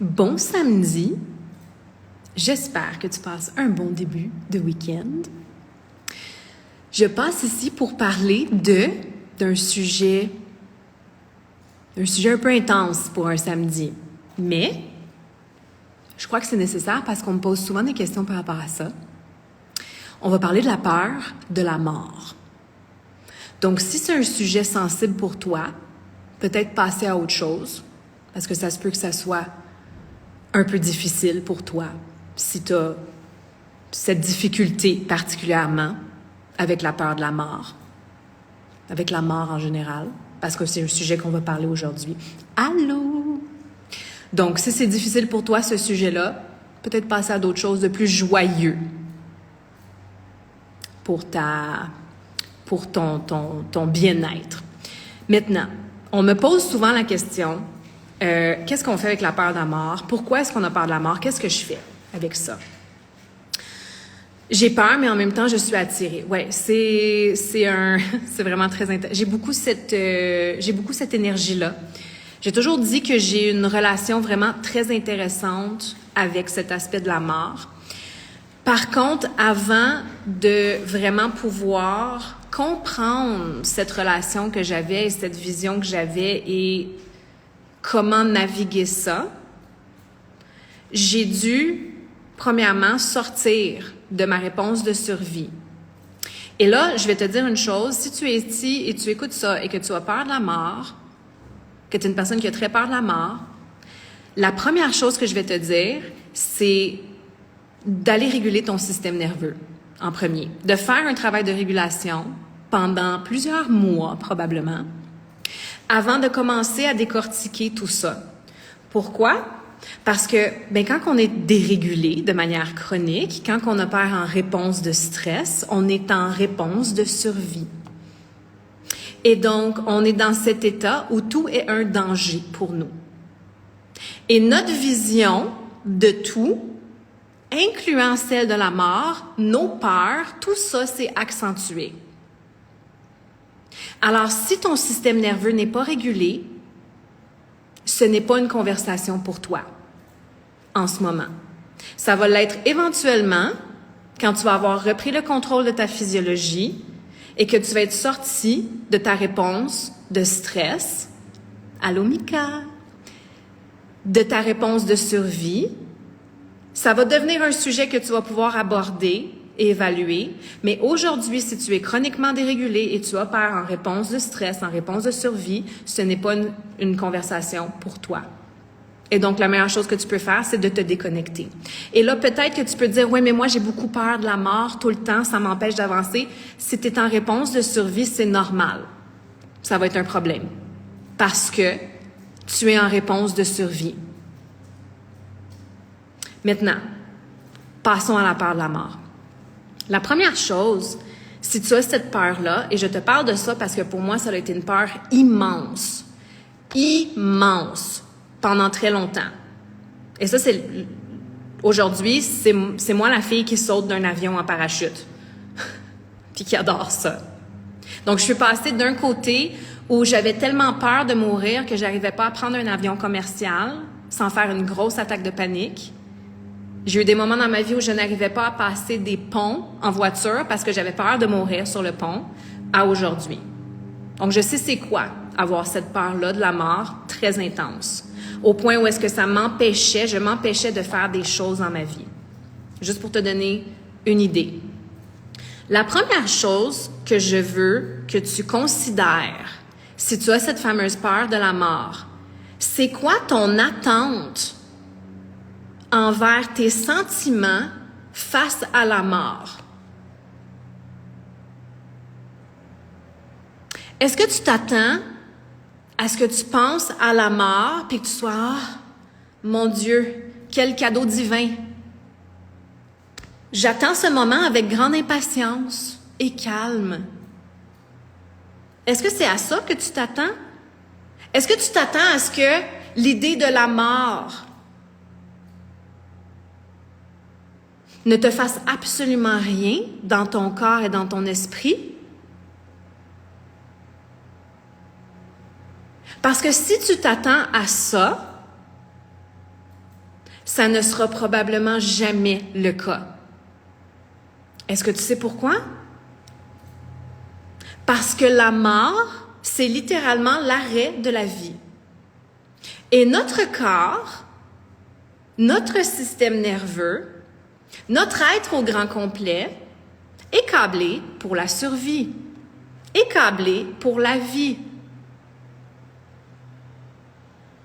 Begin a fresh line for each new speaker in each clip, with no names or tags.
Bon samedi. J'espère que tu passes un bon début de week-end. Je passe ici pour parler d'un sujet un peu intense pour un samedi. Mais je crois que c'est nécessaire parce qu'on me pose souvent des questions par rapport à ça. On va parler de la peur de la mort. Donc, si c'est un sujet sensible pour toi, peut-être passer à autre chose, parce que ça se peut que ça soit un peu difficile pour toi, si tu as cette difficulté particulièrement avec la peur de la mort, avec la mort en général, parce que c'est un sujet qu'on va parler aujourd'hui. Allô? Donc, si c'est difficile pour toi, ce sujet-là, peut-être passer à d'autres choses de plus joyeux pour ton bien-être. Maintenant, on me pose souvent la question, qu'est-ce qu'on fait avec la peur de la mort? Pourquoi est-ce qu'on a peur de la mort? Qu'est-ce que je fais avec ça? J'ai peur, mais en même temps, je suis attirée. Ouais, c'est vraiment très intéressant. J'ai beaucoup cette énergie-là. J'ai toujours dit que j'ai une relation vraiment très intéressante avec cet aspect de la mort. Par contre, avant de vraiment pouvoir comprendre cette relation que j'avais et cette vision que j'avais et comment naviguer ça, j'ai dû, premièrement, sortir de ma réponse de survie. Et là, je vais te dire une chose, si tu es ici et tu écoutes ça et que tu as peur de la mort, que tu es une personne qui a très peur de la mort, la première chose que je vais te dire, c'est d'aller réguler ton système nerveux en premier, de faire un travail de régulation pendant plusieurs mois probablement, avant de commencer à décortiquer tout ça. Pourquoi? Parce que quand on est dérégulé de manière chronique, quand on opère en réponse de stress, on est en réponse de survie. Et donc, on est dans cet état où tout est un danger pour nous. Et notre vision de tout, incluant celle de la mort, nos peurs, tout ça, c'est accentué. Alors, si ton système nerveux n'est pas régulé, ce n'est pas une conversation pour toi en ce moment. Ça va l'être éventuellement quand tu vas avoir repris le contrôle de ta physiologie et que tu vas être sorti de ta réponse de stress, allô Mika, de ta réponse de survie. Ça va devenir un sujet que tu vas pouvoir aborder et évaluer. Mais aujourd'hui, si tu es chroniquement dérégulé et tu opères en réponse de stress, en réponse de survie, ce n'est pas une conversation pour toi. Et donc, la meilleure chose que tu peux faire, c'est de te déconnecter. Et là, peut-être que tu peux te dire, oui, mais moi, j'ai beaucoup peur de la mort tout le temps, ça m'empêche d'avancer. Si tu es en réponse de survie, c'est normal. Ça va être un problème. Parce que tu es en réponse de survie. Maintenant, passons à la peur de la mort. La première chose, si tu as cette peur-là, et je te parle de ça parce que pour moi, ça a été une peur immense, pendant très longtemps. Et ça, aujourd'hui, c'est moi la fille qui saute d'un avion en parachute, puis qui adore ça. Donc, je suis passée d'un côté où j'avais tellement peur de mourir que j'arrivais pas à prendre un avion commercial sans faire une grosse attaque de panique. J'ai eu des moments dans ma vie où je n'arrivais pas à passer des ponts en voiture parce que j'avais peur de mourir sur le pont, à aujourd'hui. Donc, je sais c'est quoi avoir cette peur-là de la mort très intense, au point où est-ce que je m'empêchais de faire des choses dans ma vie. Juste pour te donner une idée. La première chose que je veux que tu considères, si tu as cette fameuse peur de la mort, c'est quoi ton attente envers tes sentiments face à la mort? Est-ce que tu t'attends à ce que tu penses à la mort puis que tu sois « Ah, mon Dieu, quel cadeau divin! J'attends ce moment avec grande impatience et calme. » Est-ce que c'est à ça que tu t'attends? Est-ce que tu t'attends à ce que l'idée de la mort ne te fasse absolument rien dans ton corps et dans ton esprit? Parce que si tu t'attends à ça, ça ne sera probablement jamais le cas. Est-ce que tu sais pourquoi? Parce que la mort, c'est littéralement l'arrêt de la vie. Et notre corps, notre système nerveux, notre être au grand complet est câblé pour la survie, est câblé pour la vie.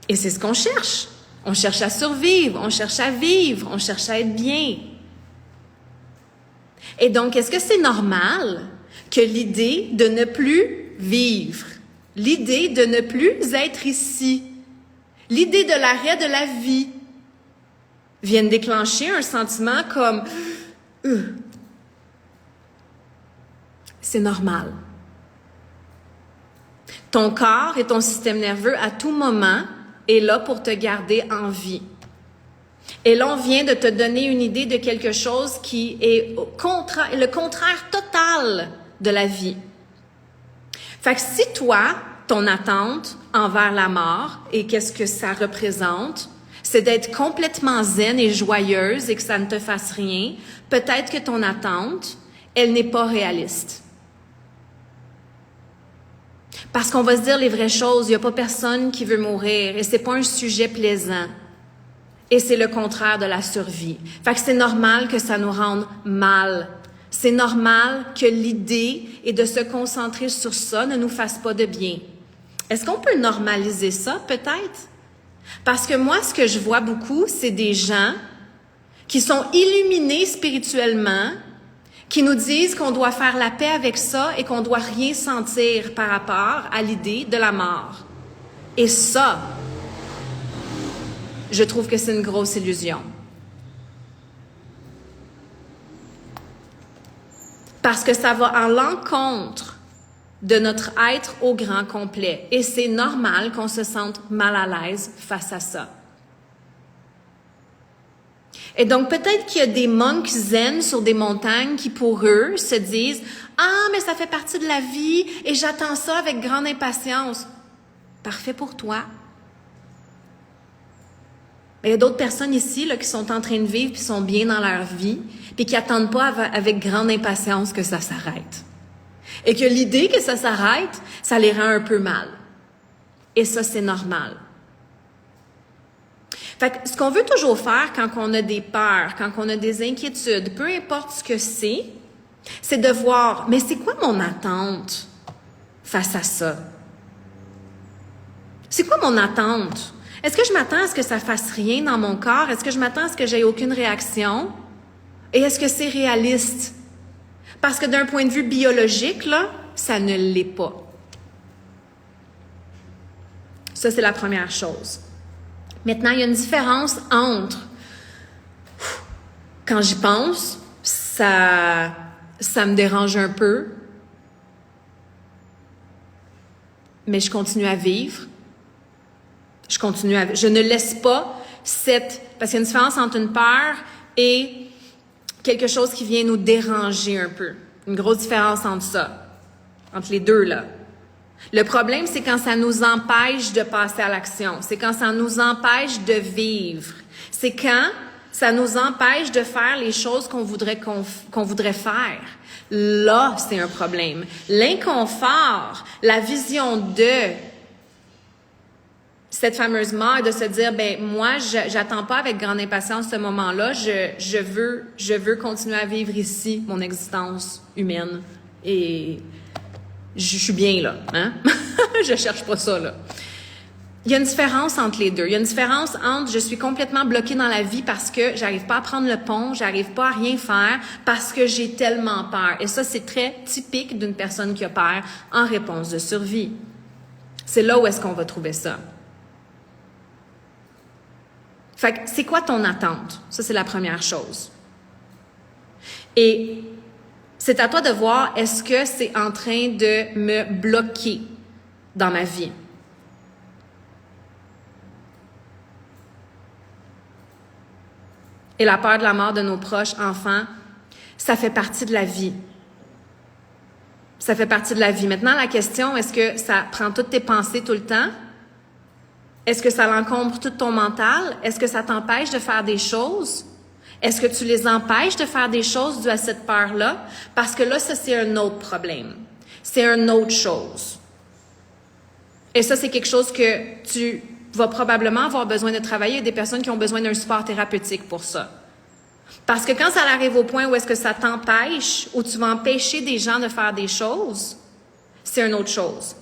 Et c'est ce qu'on cherche. On cherche à survivre, on cherche à vivre, on cherche à être bien. Et donc, est-ce que c'est normal que l'idée de ne plus vivre, l'idée de ne plus être ici, l'idée de l'arrêt de la vie vienne déclencher un sentiment comme c'est normal. Ton corps et ton système nerveux, à tout moment, est là pour te garder en vie. Et là, on vient de te donner une idée de quelque chose qui est le contraire total de la vie. Fait que si toi, ton attente envers la mort et qu'est-ce que ça représente, c'est d'être complètement zen et joyeuse et que ça ne te fasse rien, peut-être que ton attente, elle n'est pas réaliste. Parce qu'on va se dire les vraies choses, il n'y a pas personne qui veut mourir et c'est pas un sujet plaisant. Et c'est le contraire de la survie. Fait que c'est normal que ça nous rende mal. C'est normal que l'idée et de se concentrer sur ça ne nous fasse pas de bien. Est-ce qu'on peut normaliser ça, peut-être? Parce que moi, ce que je vois beaucoup, c'est des gens qui sont illuminés spirituellement, qui nous disent qu'on doit faire la paix avec ça et qu'on doit rien sentir par rapport à l'idée de la mort. Et ça, je trouve que c'est une grosse illusion. Parce que ça va à l'encontre de notre être au grand complet. Et c'est normal qu'on se sente mal à l'aise face à ça. Et donc, peut-être qu'il y a des monks zen sur des montagnes qui, pour eux, se disent « Ah, mais ça fait partie de la vie et j'attends ça avec grande impatience. » Parfait pour toi. Il y a d'autres personnes ici là, qui sont en train de vivre puis sont bien dans leur vie puis qui n'attendent pas avec grande impatience que ça s'arrête. Et que l'idée que ça s'arrête, ça les rend un peu mal. Et ça, c'est normal. Fait que ce qu'on veut toujours faire quand on a des peurs, quand on a des inquiétudes, peu importe ce que c'est de voir, mais c'est quoi mon attente face à ça? C'est quoi mon attente? Est-ce que je m'attends à ce que ça fasse rien dans mon corps? Est-ce que je m'attends à ce que j'aie aucune réaction? Et est-ce que c'est réaliste? Parce que d'un point de vue biologique, là, ça ne l'est pas. Ça, c'est la première chose. Maintenant, il y a une différence entre, quand j'y pense, ça me dérange un peu, mais je continue à vivre. Je ne laisse pas parce qu'il y a une différence entre une peur et quelque chose qui vient nous déranger un peu. Une grosse différence entre ça, entre les deux, là. Le problème, c'est quand ça nous empêche de passer à l'action. C'est quand ça nous empêche de vivre. C'est quand ça nous empêche de faire les choses qu'on voudrait faire. Là, c'est un problème. L'inconfort, la vision de cette fameuse mort, de se dire, ben moi, j'attends pas avec grande impatience ce moment-là. Je veux continuer à vivre ici mon existence humaine et je suis bien là, hein? Je cherche pas ça, là. Il y a une différence entre les deux. Il y a une différence entre je suis complètement bloquée dans la vie parce que j'arrive pas à prendre le pont, j'arrive pas à rien faire parce que j'ai tellement peur. Et ça, c'est très typique d'une personne qui a peur en réponse de survie. C'est là où est-ce qu'on va trouver ça. Fait que c'est quoi ton attente? Ça, c'est la première chose. Et c'est à toi de voir, est-ce que c'est en train de me bloquer dans ma vie? Et la peur de la mort de nos proches enfants, ça fait partie de la vie. Ça fait partie de la vie. Maintenant, la question, est-ce que ça prend toutes tes pensées tout le temps? Est-ce que ça l'encombre tout ton mental? Est-ce que ça t'empêche de faire des choses? Est-ce que tu les empêches de faire des choses dues à cette peur-là? Parce que là, ça, c'est un autre problème. C'est une autre chose. Et ça, c'est quelque chose que tu vas probablement avoir besoin de travailler. Il y a des personnes qui ont besoin d'un support thérapeutique pour ça. Parce que quand ça arrive au point où est-ce que ça t'empêche, ou tu vas empêcher des gens de faire des choses, c'est une autre chose.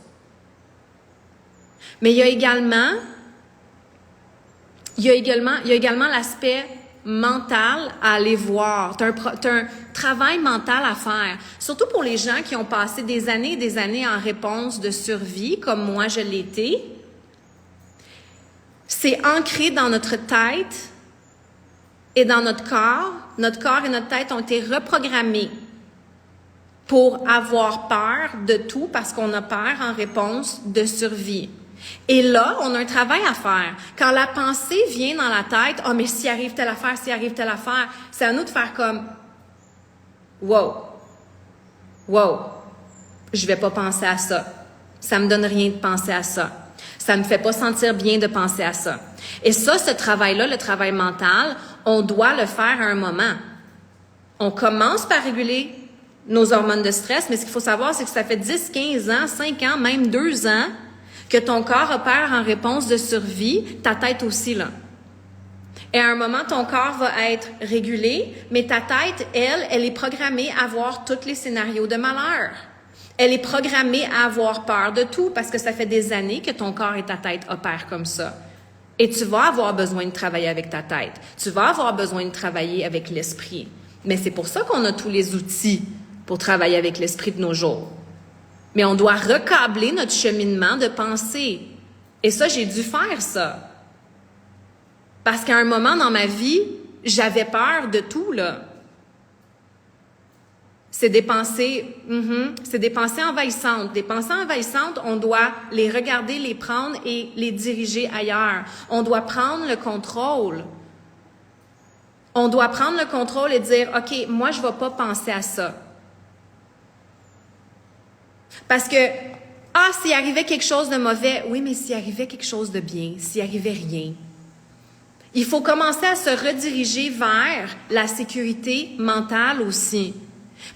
Mais il y a également l'aspect mental à aller voir. Tu as un travail mental à faire. Surtout pour les gens qui ont passé des années et des années en réponse de survie, comme moi je l'ai été. C'est ancré dans notre tête et dans notre corps. Notre corps et notre tête ont été reprogrammés pour avoir peur de tout parce qu'on a peur en réponse de survie. Et là, on a un travail à faire. Quand la pensée vient dans la tête, « Ah, mais s'il arrive telle affaire, c'est à nous de faire comme « Wow, je vais pas penser à ça. Ça me donne rien de penser à ça. Ça me fait pas sentir bien de penser à ça. » Et ça, ce travail-là, le travail mental, on doit le faire à un moment. On commence par réguler nos hormones de stress, mais ce qu'il faut savoir, c'est que ça fait 10, 15 ans, 5 ans, même 2 ans que ton corps opère en réponse de survie, ta tête aussi, là. Et à un moment, ton corps va être régulé, mais ta tête, elle est programmée à voir tous les scénarios de malheur. Elle est programmée à avoir peur de tout parce que ça fait des années que ton corps et ta tête opèrent comme ça. Et tu vas avoir besoin de travailler avec ta tête. Tu vas avoir besoin de travailler avec l'esprit. Mais c'est pour ça qu'on a tous les outils pour travailler avec l'esprit de nos jours. Mais on doit recabler notre cheminement de pensée. Et ça, j'ai dû faire ça. Parce qu'à un moment dans ma vie, j'avais peur de tout, là. C'est des pensées envahissantes. Des pensées envahissantes, on doit les regarder, les prendre et les diriger ailleurs. On doit prendre le contrôle. On doit prendre le contrôle et dire, OK, moi, je ne vais pas penser à ça. Parce que, s'il arrivait quelque chose de mauvais, oui, mais s'il arrivait quelque chose de bien, s'il arrivait rien. Il faut commencer à se rediriger vers la sécurité mentale aussi.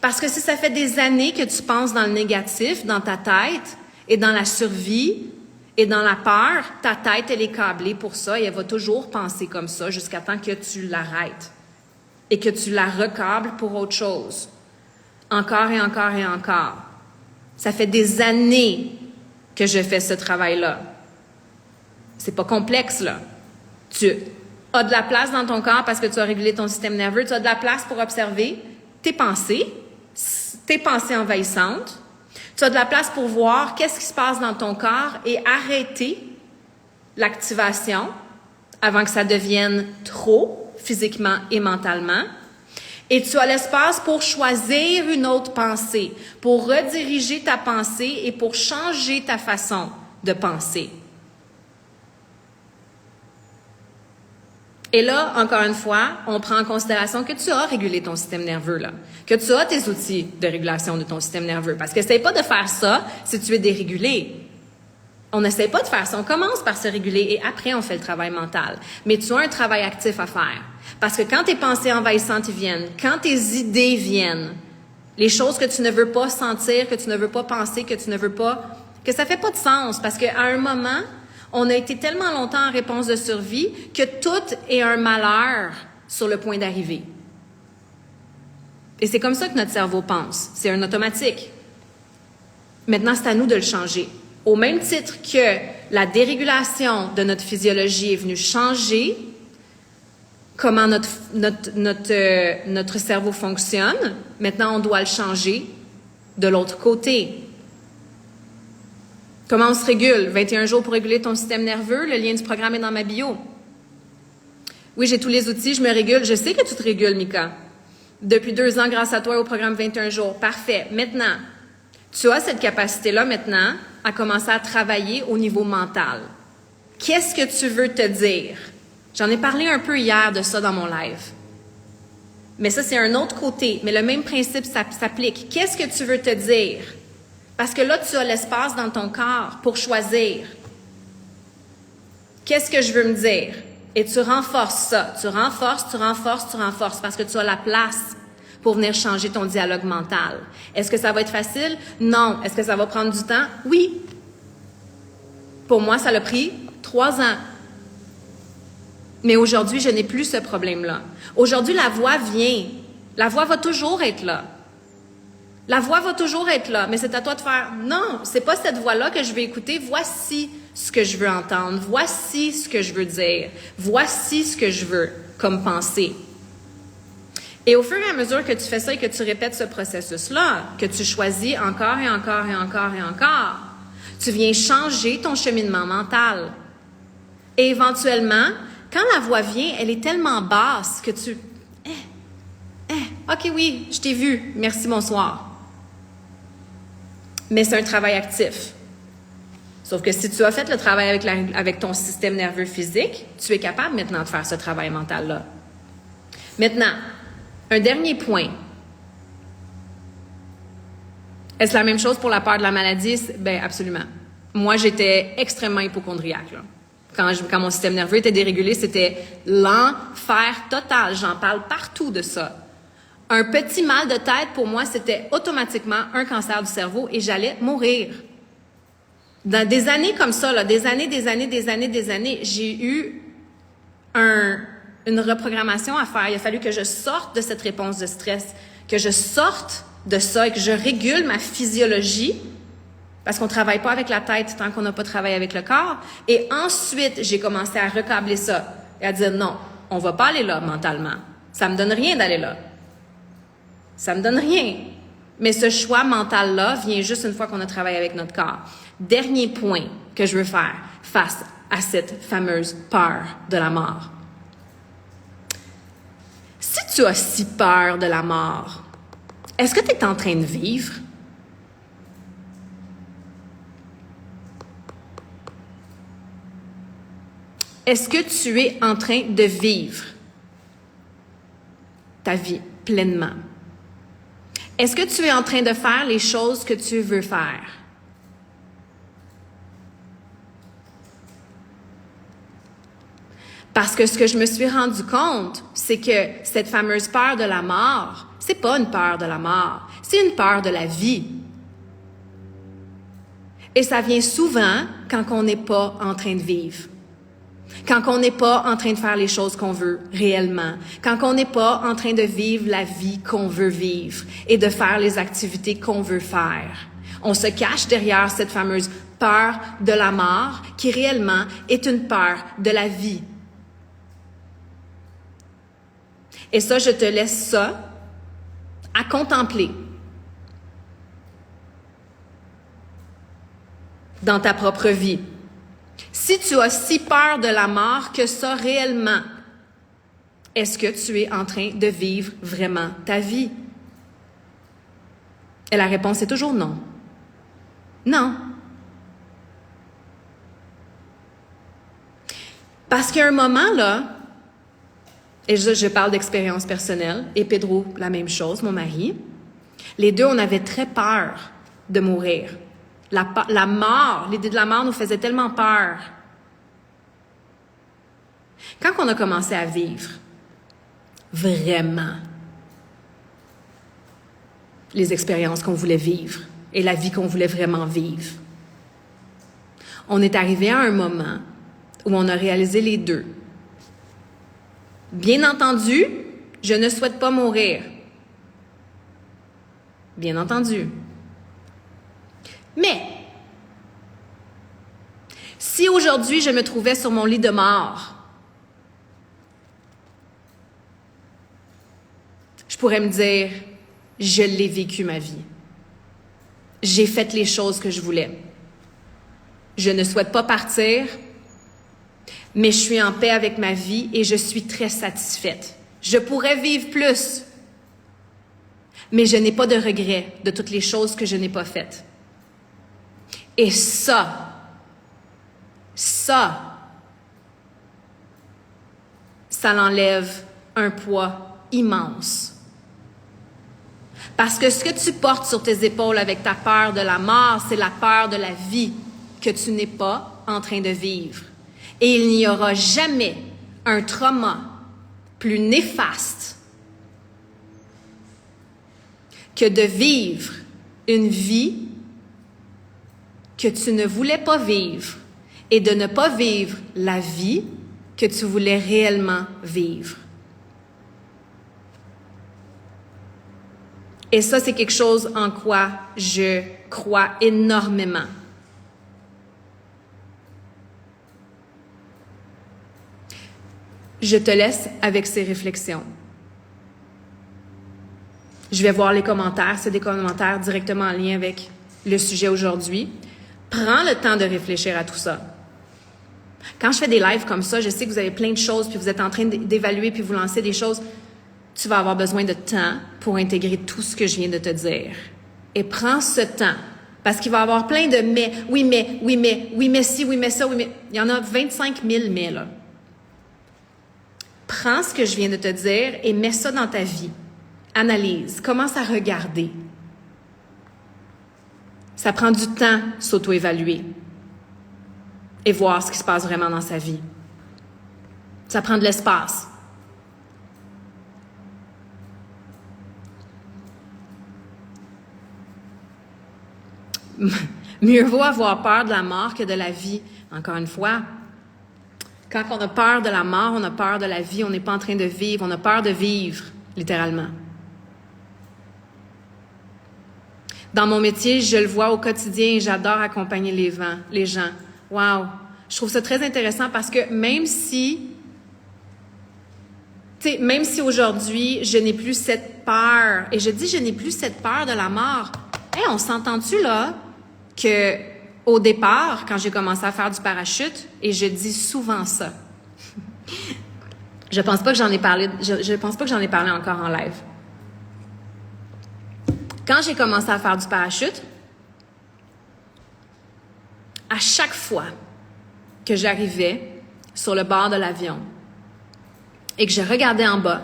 Parce que si ça fait des années que tu penses dans le négatif, dans ta tête, et dans la survie, et dans la peur, ta tête, elle est câblée pour ça, et elle va toujours penser comme ça jusqu'à temps que tu l'arrêtes. Et que tu la recables pour autre chose. Encore et encore et encore. Ça fait des années que je fais ce travail-là. C'est pas complexe, là. Tu as de la place dans ton corps parce que tu as régulé ton système nerveux. Tu as de la place pour observer tes pensées envahissantes. Tu as de la place pour voir qu'est-ce qui se passe dans ton corps et arrêter l'activation avant que ça devienne trop physiquement et mentalement. Et tu as l'espace pour choisir une autre pensée, pour rediriger ta pensée et pour changer ta façon de penser. Et là, encore une fois, on prend en considération que tu as régulé ton système nerveux, là, que tu as tes outils de régulation de ton système nerveux. Parce que n'essaie pas de faire ça si tu es dérégulé. On n'essaie pas de faire ça. On commence par se réguler et après, on fait le travail mental. Mais tu as un travail actif à faire. Parce que quand tes pensées envahissantes viennent, quand tes idées viennent, les choses que tu ne veux pas sentir, que tu ne veux pas penser, que tu ne veux pas, que ça fait pas de sens. Parce qu'à un moment, on a été tellement longtemps en réponse de survie que tout est un malheur sur le point d'arriver. Et c'est comme ça que notre cerveau pense. C'est un automatique. Maintenant, c'est à nous de le changer. Au même titre que la dérégulation de notre physiologie est venue changer comment notre cerveau fonctionne, maintenant on doit le changer de l'autre côté. Comment on se régule? 21 jours pour réguler ton système nerveux. Le lien du programme est dans ma bio. Oui, j'ai tous les outils, je me régule. Je sais que tu te régules, Mika. Depuis 2 ans, grâce à toi, au programme 21 jours. Parfait. Maintenant, tu as cette capacité-là maintenant à commencer à travailler au niveau mental. Qu'est-ce que tu veux te dire? J'en ai parlé un peu hier de ça dans mon live. Mais ça, c'est un autre côté. Mais le même principe s'applique. Qu'est-ce que tu veux te dire? Parce que là, tu as l'espace dans ton corps pour choisir. Qu'est-ce que je veux me dire? Et tu renforces ça. Tu renforces parce que tu as la place pour venir changer ton dialogue mental. Est-ce que ça va être facile? Non. Est-ce que ça va prendre du temps? Oui. Pour moi, ça l'a pris 3 ans. Mais aujourd'hui, je n'ai plus ce problème-là. Aujourd'hui, la voix vient. La voix va toujours être là. La voix va toujours être là, mais c'est à toi de faire « Non, c'est pas cette voix-là que je vais écouter. Voici ce que je veux entendre. Voici ce que je veux dire. Voici ce que je veux comme pensée. » Et au fur et à mesure que tu fais ça et que tu répètes ce processus-là, que tu choisis encore et encore et encore et encore, tu viens changer ton cheminement mental. Et éventuellement, quand la voix vient, elle est tellement basse que tu... OK, oui, je t'ai vu. Merci, bonsoir. Mais c'est un travail actif. Sauf que si tu as fait le travail avec ton système nerveux physique, tu es capable maintenant de faire ce travail mental-là. Maintenant, un dernier point. Est-ce la même chose pour la peur de la maladie? Bien, absolument. Moi, j'étais extrêmement hypocondriaque, là. Quand mon système nerveux était dérégulé, c'était l'enfer total. J'en parle partout de ça. Un petit mal de tête, pour moi, c'était automatiquement un cancer du cerveau et j'allais mourir. Dans des années comme ça, là, des années, j'ai eu une reprogrammation à faire. Il a fallu que je sorte de cette réponse de stress, que je sorte de ça et que je régule ma physiologie, parce qu'on ne travaille pas avec la tête tant qu'on n'a pas travaillé avec le corps. Et ensuite, j'ai commencé à recabler ça et à dire non, on ne va pas aller là mentalement. Ça ne me donne rien d'aller là. Ça me donne rien. Mais ce choix mental-là vient juste une fois qu'on a travaillé avec notre corps. Dernier point que je veux faire face à cette fameuse peur de la mort. Si tu as si peur de la mort, est-ce que tu es en train de vivre? Est-ce que tu es en train de vivre ta vie pleinement? Est-ce que tu es en train de faire les choses que tu veux faire? Parce que ce que je me suis rendu compte, c'est que cette fameuse peur de la mort, c'est pas une peur de la mort, c'est une peur de la vie. Et ça vient souvent quand on n'est pas en train de vivre. Quand on n'est pas en train de faire les choses qu'on veut réellement. Quand on n'est pas en train de vivre la vie qu'on veut vivre et de faire les activités qu'on veut faire. On se cache derrière cette fameuse peur de la mort qui réellement est une peur de la vie. Et ça, je te laisse ça à contempler dans ta propre vie. Si tu as si peur de la mort que ça réellement, est-ce que tu es en train de vivre vraiment ta vie? Et la réponse est toujours non. Non. Parce qu'il y a un moment, là, et je parle d'expérience personnelle, et Pedro, la même chose, mon mari, les deux, on avait très peur de mourir. La mort, l'idée de la mort nous faisait tellement peur. Quand on a commencé à vivre, vraiment, les expériences qu'on voulait vivre et la vie qu'on voulait vraiment vivre, on est arrivé à un moment où on a réalisé les deux. Bien entendu, je ne souhaite pas mourir. Bien entendu. Mais, si aujourd'hui je me trouvais sur mon lit de mort, je pourrais me dire, je l'ai vécu ma vie. J'ai fait les choses que je voulais. Je ne souhaite pas partir, mais je suis en paix avec ma vie et je suis très satisfaite. Je pourrais vivre plus, mais je n'ai pas de regrets de toutes les choses que je n'ai pas faites. Et ça l'enlève un poids immense. Parce que ce que tu portes sur tes épaules avec ta peur de la mort, c'est la peur de la vie que tu n'es pas en train de vivre. Et il n'y aura jamais un trauma plus néfaste que de vivre une vie que tu ne voulais pas vivre et de ne pas vivre la vie que tu voulais réellement vivre. Et ça, c'est quelque chose en quoi je crois énormément. Je te laisse avec ces réflexions. Je vais voir les commentaires. C'est des commentaires directement en lien avec le sujet aujourd'hui. Prends le temps de réfléchir à tout ça. Quand je fais des lives comme ça, je sais que vous avez plein de choses, puis vous êtes en train d'évaluer, puis vous lancez des choses. Tu vas avoir besoin de temps pour intégrer tout ce que je viens de te dire. Et prends ce temps. Parce qu'il va y avoir plein de mais, oui, mais, oui, mais, oui, mais si, oui, mais ça, oui, mais. Il y en a 25 000 mais, là. Prends ce que je viens de te dire et mets ça dans ta vie. Analyse. Commence à regarder. Ça prend du temps s'auto-évaluer et voir ce qui se passe vraiment dans sa vie. Ça prend de l'espace. Mieux vaut avoir peur de la mort que de la vie. Encore une fois, quand on a peur de la mort, on a peur de la vie, on n'est pas en train de vivre, on a peur de vivre, littéralement. Dans mon métier, je le vois au quotidien et j'adore accompagner les gens. Wow! Je trouve ça très intéressant parce que même si aujourd'hui, je n'ai plus cette peur, et je dis je n'ai plus cette peur de la mort, on s'entend-tu là que au départ, quand j'ai commencé à faire du parachute, et je dis souvent ça, je pense pas que j'en ai parlé encore en live. Quand j'ai commencé à faire du parachute, à chaque fois que j'arrivais sur le bord de l'avion et que je regardais en bas,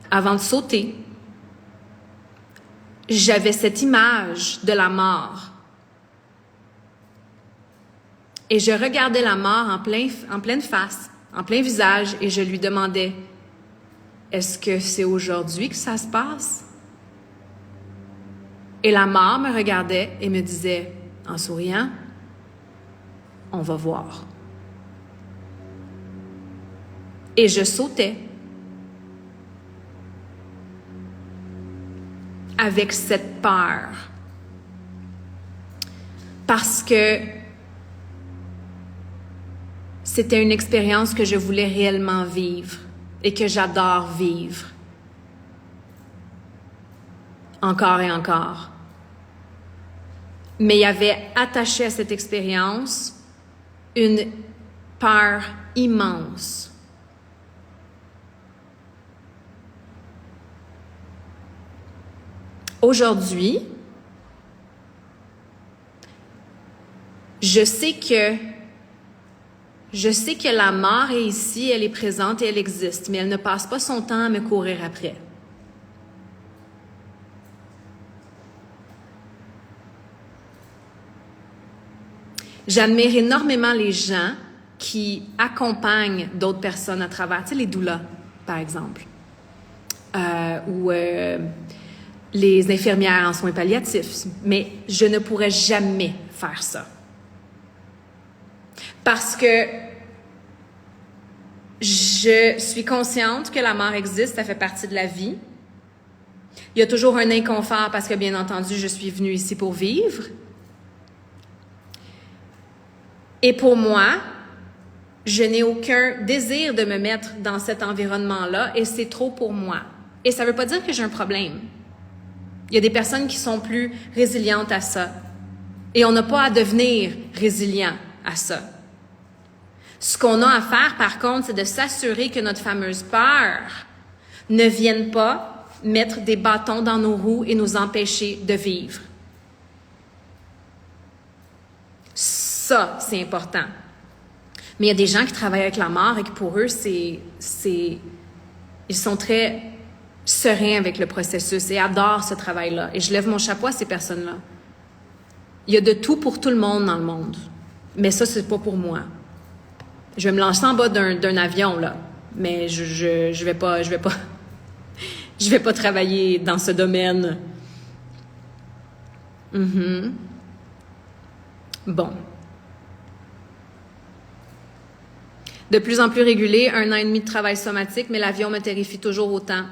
avant de sauter, j'avais cette image de la mort. Et je regardais la mort en pleine face, en plein visage, et je lui demandais, est-ce que c'est aujourd'hui que ça se passe? Et la mort me regardait et me disait, en souriant, on va voir. Et je sautais avec cette peur. Parce que c'était une expérience que je voulais réellement vivre et que j'adore vivre. Encore et encore. Mais il y avait attaché à cette expérience une peur immense. Aujourd'hui, je sais que la mort est ici, elle est présente et elle existe, mais elle ne passe pas son temps à me courir après. J'admire énormément les gens qui accompagnent d'autres personnes à travers, tu sais, les doulas, par exemple, ou les infirmières en soins palliatifs. Mais je ne pourrais jamais faire ça. Parce que je suis consciente que la mort existe, ça fait partie de la vie. Il y a toujours un inconfort parce que, bien entendu, je suis venue ici pour vivre. Et pour moi, je n'ai aucun désir de me mettre dans cet environnement-là et c'est trop pour moi. Et ça ne veut pas dire que j'ai un problème. Il y a des personnes qui sont plus résilientes à ça. Et on n'a pas à devenir résilient à ça. Ce qu'on a à faire, par contre, c'est de s'assurer que notre fameuse peur ne vienne pas mettre des bâtons dans nos roues et nous empêcher de vivre. Ça, c'est important. Mais il y a des gens qui travaillent avec la mort et que pour eux, ils sont très sereins avec le processus et adorent ce travail-là. Et je lève mon chapeau à ces personnes-là. Il y a de tout pour tout le monde dans le monde. Mais ça, c'est pas pour moi. Je vais me lancer en bas d'un avion, là. Mais je vais pas, je vais pas travailler dans ce domaine. Bon. De plus en plus régulé, 1 an et demi de travail somatique, mais l'avion me terrifie toujours autant.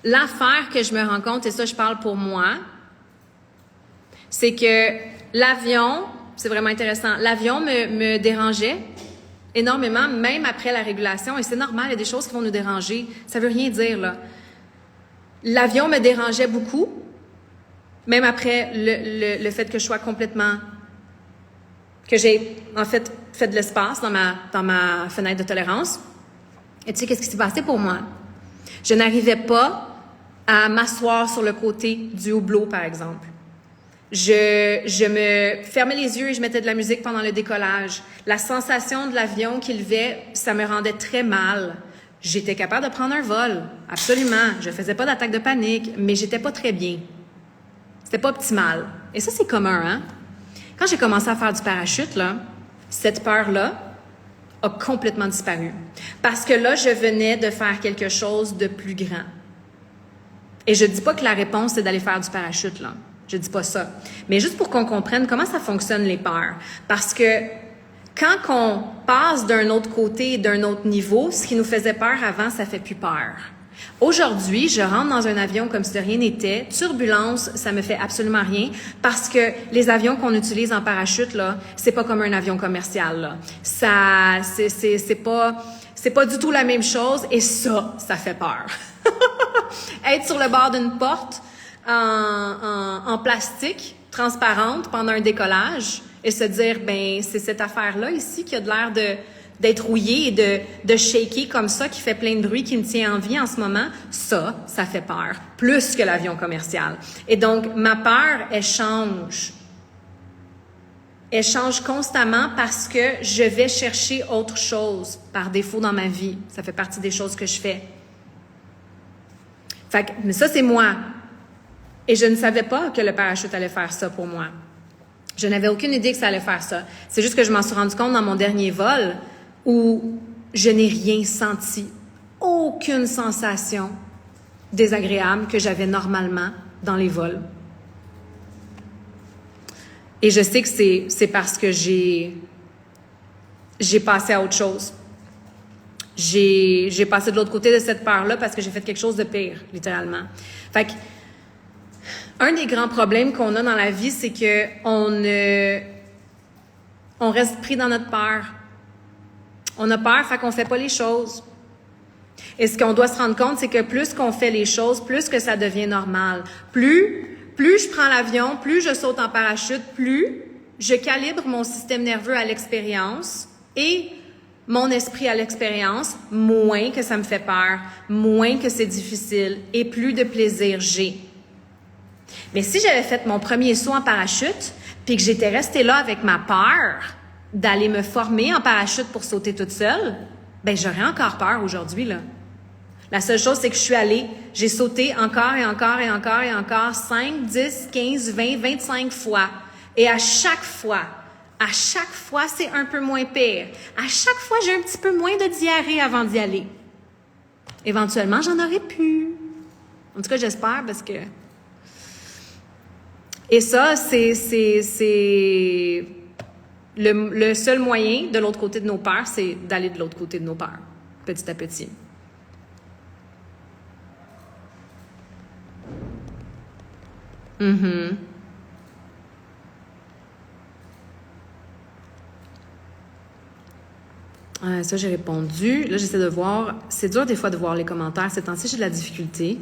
L'affaire que je me rends compte, et ça je parle pour moi, c'est que l'avion, c'est vraiment intéressant, l'avion me dérangeait énormément, même après la régulation, et c'est normal, il y a des choses qui vont nous déranger, ça veut rien dire, là. L'avion me dérangeait beaucoup, même après le fait que je sois complètement, que j'ai en fait de l'espace dans ma fenêtre de tolérance. Et tu sais, qu'est-ce qui s'est passé pour moi? Je n'arrivais pas à m'asseoir sur le côté du hublot, par exemple. Je me fermais les yeux et je mettais de la musique pendant le décollage. La sensation de l'avion qui levait, ça me rendait très mal. J'étais capable de prendre un vol, absolument. Je faisais pas d'attaque de panique, mais j'étais pas très bien. C'était pas optimal. Et ça, c'est commun, hein? Quand j'ai commencé à faire du parachute, là, cette peur-là a complètement disparu. Parce que là, je venais de faire quelque chose de plus grand. Et je dis pas que la réponse, c'est d'aller faire du parachute, là. Je dis pas ça. Mais juste pour qu'on comprenne comment ça fonctionne, les peurs. Parce que quand on passe d'un autre côté, d'un autre niveau, ce qui nous faisait peur avant, ça fait plus peur. Aujourd'hui, je rentre dans un avion comme si de rien n'était. Turbulence, ça me fait absolument rien parce que les avions qu'on utilise en parachute, là, c'est pas comme un avion commercial, là. Ça, c'est pas du tout la même chose et ça fait peur. Être sur le bord d'une porte en plastique transparente pendant un décollage et se dire, ben, c'est cette affaire-là ici qui a de l'air d'être rouillée et de shaker comme ça, qui fait plein de bruit, qui me tient en vie en ce moment, ça fait peur, plus que l'avion commercial. Et donc, ma peur, elle change. Elle change constamment parce que je vais chercher autre chose par défaut dans ma vie. Ça fait partie des choses que je fais. Fait que, mais ça, c'est moi. Et je ne savais pas que le parachute allait faire ça pour moi. Je n'avais aucune idée que ça allait faire ça. C'est juste que je m'en suis rendu compte dans mon dernier vol où je n'ai rien senti, aucune sensation désagréable que j'avais normalement dans les vols. Et je sais que c'est parce que j'ai passé à autre chose. J'ai passé de l'autre côté de cette peur-là parce que j'ai fait quelque chose de pire, littéralement. Fait que, un des grands problèmes qu'on a dans la vie, c'est que on reste pris dans notre peur. On a peur, fait qu'on fait pas les choses. Et ce qu'on doit se rendre compte, c'est que plus qu'on fait les choses, plus que ça devient normal. Plus je prends l'avion, plus je saute en parachute, plus je calibre mon système nerveux à l'expérience et mon esprit à l'expérience, moins que ça me fait peur, moins que c'est difficile et plus de plaisir j'ai. Mais si j'avais fait mon premier saut en parachute, puis que j'étais restée là avec ma peur d'aller me former en parachute pour sauter toute seule, ben j'aurais encore peur aujourd'hui, là. La seule chose, c'est que je suis allée, j'ai sauté encore et encore et encore et encore 5, 10, 15, 20, 25 fois. Et à chaque fois, c'est un peu moins pire. À chaque fois, j'ai un petit peu moins de diarrhée avant d'y aller. Éventuellement, j'en aurais pu. En tout cas, j'espère parce que... Et ça, c'est le seul moyen de l'autre côté de nos peurs, c'est d'aller de l'autre côté de nos peurs, petit à petit. Ça, j'ai répondu. Là, j'essaie de voir. C'est dur des fois de voir les commentaires. Ces temps-ci, j'ai de la difficulté.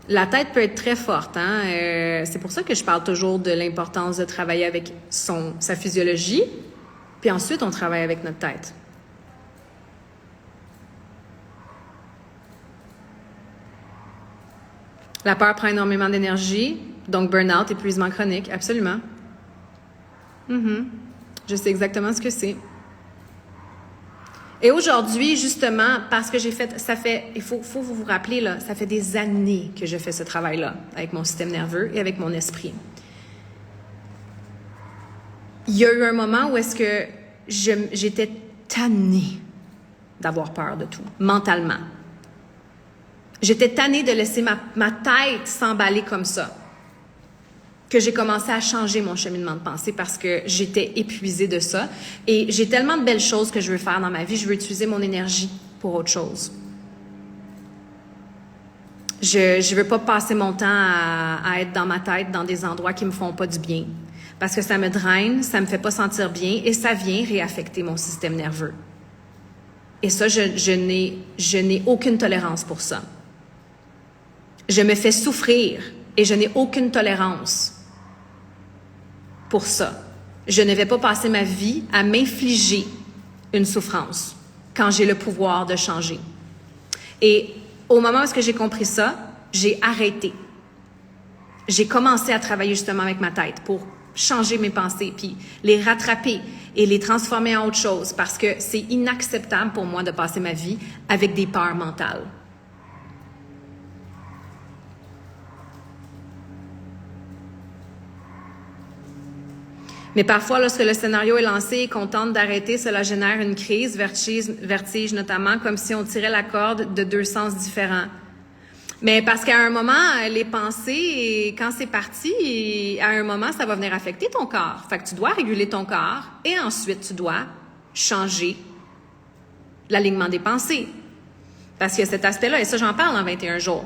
La tête peut être très forte, hein? C'est pour ça que je parle toujours de l'importance de travailler avec sa physiologie, puis ensuite on travaille avec notre tête. La peur prend énormément d'énergie, donc burn-out, épuisement chronique, absolument. Je sais exactement ce que c'est. Et aujourd'hui, justement, parce que j'ai fait, il faut vous rappeler, là, ça fait des années que je fais ce travail-là avec mon système nerveux et avec mon esprit. Il y a eu un moment où est-ce que j'étais tannée d'avoir peur de tout, mentalement. J'étais tannée de laisser ma tête s'emballer comme ça, que j'ai commencé à changer mon cheminement de pensée parce que j'étais épuisée de ça. Et j'ai tellement de belles choses que je veux faire dans ma vie, je veux utiliser mon énergie pour autre chose. Je veux pas passer mon temps à être dans ma tête, dans des endroits qui me font pas du bien. Parce que ça me draine, ça me fait pas sentir bien et ça vient réaffecter mon système nerveux. Et ça, je n'ai aucune tolérance pour ça. Je me fais souffrir et je n'ai aucune tolérance pour ça. Je ne vais pas passer ma vie à m'infliger une souffrance quand j'ai le pouvoir de changer. Et au moment où j'ai compris ça, j'ai arrêté. J'ai commencé à travailler justement avec ma tête pour changer mes pensées, puis les rattraper et les transformer en autre chose parce que c'est inacceptable pour moi de passer ma vie avec des peurs mentales. Mais parfois, lorsque le scénario est lancé et qu'on tente d'arrêter, cela génère une crise, vertige notamment, comme si on tirait la corde de deux sens différents. Mais parce qu'à un moment, les pensées, quand c'est parti, à un moment, ça va venir affecter ton corps. Fait que tu dois réguler ton corps et ensuite, tu dois changer l'alignement des pensées. Parce qu'il y a cet aspect-là, et ça, j'en parle en 21 jours.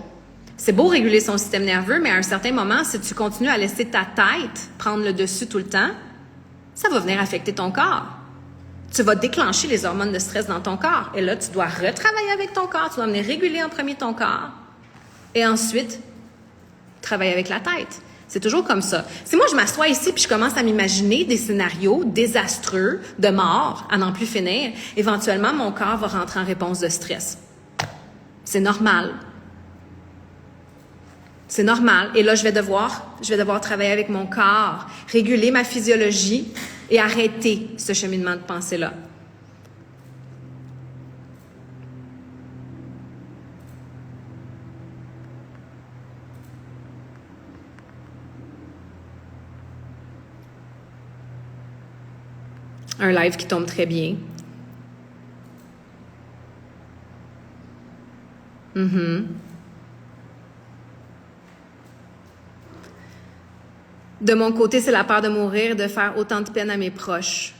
C'est beau réguler son système nerveux, mais à un certain moment, si tu continues à laisser ta tête prendre le dessus tout le temps, ça va venir affecter ton corps. Tu vas déclencher les hormones de stress dans ton corps. Et là, tu dois retravailler avec ton corps. Tu dois venir réguler en premier ton corps. Et ensuite, travailler avec la tête. C'est toujours comme ça. Si moi, je m'assois ici puis je commence à m'imaginer des scénarios désastreux, de mort, à n'en plus finir, éventuellement, mon corps va rentrer en réponse de stress. C'est normal. C'est normal. Et là, je vais devoir travailler avec mon corps, réguler ma physiologie et arrêter ce cheminement de pensée-là. Un live qui tombe très bien. De mon côté, c'est la peur de mourir et de faire autant de peine à mes proches.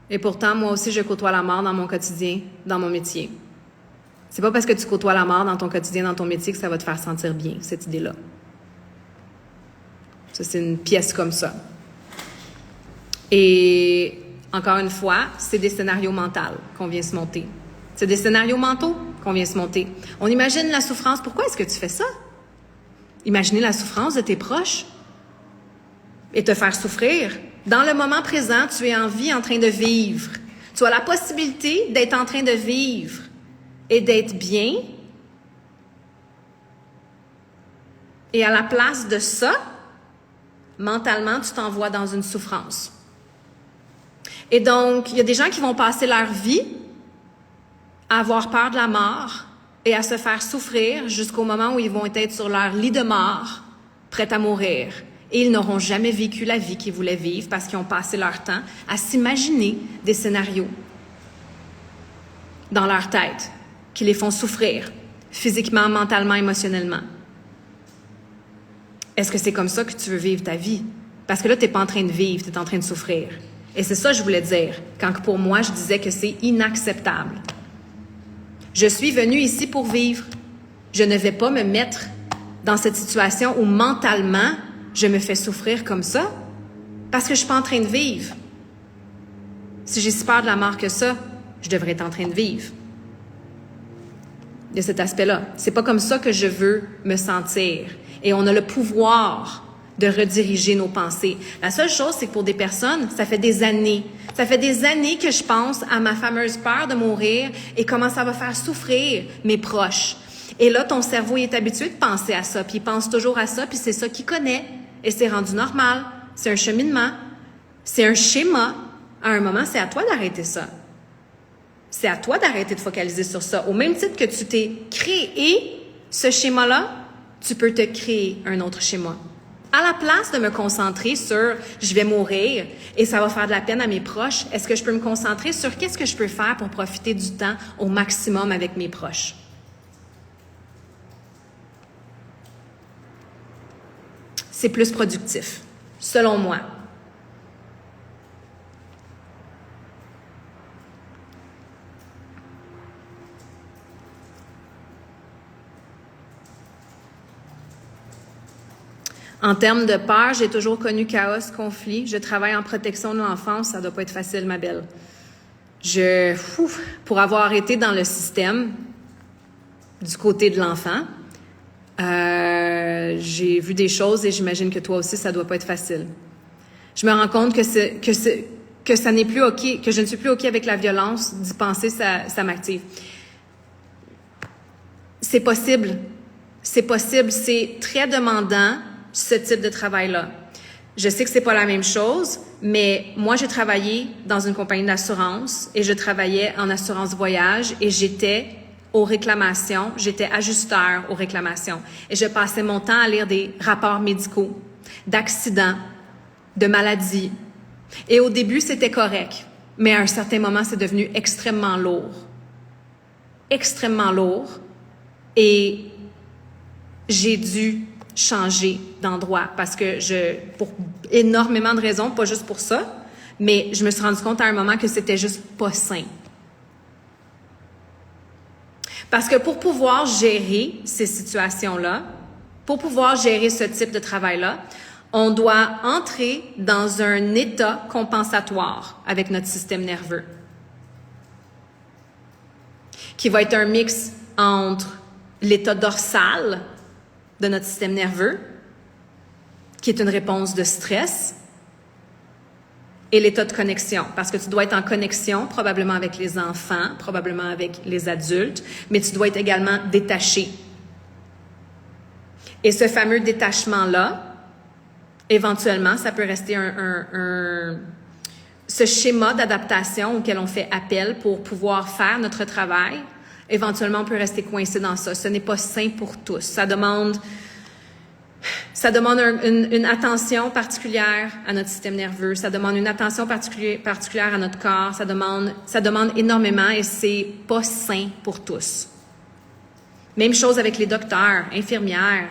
Et pourtant, moi aussi, je côtoie la mort dans mon quotidien, dans mon métier. C'est pas parce que tu côtoies la mort dans ton quotidien, dans ton métier, que ça va te faire sentir bien, cette idée-là. Ça, c'est une pièce comme ça. Et encore une fois, c'est des scénarios mentaux qu'on vient se monter. C'est des scénarios mentaux qu'on vient se monter. On imagine la souffrance. Pourquoi est-ce que tu fais ça? Imaginer la souffrance de tes proches et te faire souffrir. Dans le moment présent, tu es en vie, en train de vivre. Tu as la possibilité d'être en train de vivre et d'être bien. Et à la place de ça, mentalement, tu t'envoies dans une souffrance. Et donc, il y a des gens qui vont passer leur vie à avoir peur de la mort et à se faire souffrir jusqu'au moment où ils vont être sur leur lit de mort, prêts à mourir. Et ils n'auront jamais vécu la vie qu'ils voulaient vivre parce qu'ils ont passé leur temps à s'imaginer des scénarios dans leur tête qui les font souffrir physiquement, mentalement, émotionnellement. Est-ce que c'est comme ça que tu veux vivre ta vie? Parce que là, tu n'es pas en train de vivre, tu es en train de souffrir. Et c'est ça que je voulais dire, quand pour moi, je disais que c'est inacceptable. Je suis venue ici pour vivre. Je ne vais pas me mettre dans cette situation où mentalement, je me fais souffrir comme ça parce que je ne suis pas en train de vivre. Si j'ai si peur de la mort que ça, je devrais être en train de vivre. Il y a cet aspect-là. C'est pas comme ça que je veux me sentir. Et on a le pouvoir de rediriger nos pensées. La seule chose, c'est que pour des personnes, ça fait des années. Ça fait des années que je pense à ma fameuse peur de mourir et comment ça va faire souffrir mes proches. Et là, ton cerveau il est habitué de penser à ça, puis il pense toujours à ça, puis c'est ça qu'il connaît. Et c'est rendu normal. C'est un cheminement. C'est un schéma. À un moment, c'est à toi d'arrêter ça. C'est à toi d'arrêter de focaliser sur ça. Au même titre que tu t'es créé ce schéma-là, tu peux te créer un autre schéma. À la place de me concentrer sur « je vais mourir et ça va faire de la peine à mes proches », est-ce que je peux me concentrer sur qu'est-ce que je peux faire pour profiter du temps au maximum avec mes proches? C'est plus productif, selon moi. En termes de peur, j'ai toujours connu chaos, conflit. Je travaille en protection de l'enfance, ça doit pas être facile, ma belle. Pour avoir été dans le système du côté de l'enfant, j'ai vu des choses et j'imagine que toi aussi, ça doit pas être facile. Je me rends compte que ça n'est plus OK, que je ne suis plus OK avec la violence. D'y penser, ça m'active. C'est possible. C'est possible. C'est très demandant, ce type de travail-là. Je sais que c'est pas la même chose, mais moi, j'ai travaillé dans une compagnie d'assurance et je travaillais en assurance voyage et j'étais aux réclamations, j'étais ajusteur aux réclamations. Et je passais mon temps à lire des rapports médicaux, d'accidents, de maladies. Et au début, c'était correct, mais à un certain moment, c'est devenu extrêmement lourd. Extrêmement lourd. Et j'ai dû changer d'endroit parce que pour énormément de raisons, pas juste pour ça, mais je me suis rendu compte à un moment que c'était juste pas sain. Parce que pour pouvoir gérer ces situations-là, pour pouvoir gérer ce type de travail-là, on doit entrer dans un état compensatoire avec notre système nerveux, qui va être un mix entre l'état dorsal de notre système nerveux, qui est une réponse de stress, et l'état de connexion, parce que tu dois être en connexion, probablement avec les enfants, probablement avec les adultes, mais tu dois être également détaché. Et ce fameux détachement-là, éventuellement, ça peut rester ce schéma d'adaptation auquel on fait appel pour pouvoir faire notre travail. Éventuellement, on peut rester coincé dans ça. Ce n'est pas sain pour tous. Ça demande une attention particulière à notre système nerveux. Ça demande une attention particulière à notre corps. Ça demande énormément et c'est pas sain pour tous. Même chose avec les docteurs, infirmières,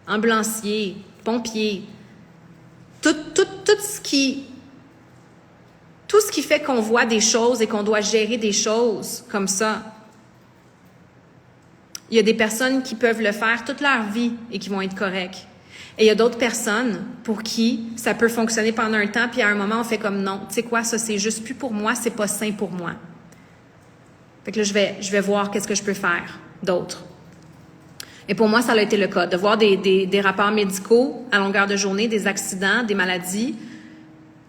ambulanciers, pompiers. Tout ce qui fait qu'on voit des choses et qu'on doit gérer des choses comme ça. Il y a des personnes qui peuvent le faire toute leur vie et qui vont être correctes. Et il y a d'autres personnes pour qui ça peut fonctionner pendant un temps, puis à un moment, on fait comme non. Tu sais quoi, ça, c'est juste plus pour moi, c'est pas sain pour moi. Fait que là, je vais voir qu'est-ce que je peux faire d'autre. Et pour moi, ça a été le cas. De voir des rapports médicaux à longueur de journée, des accidents, des maladies.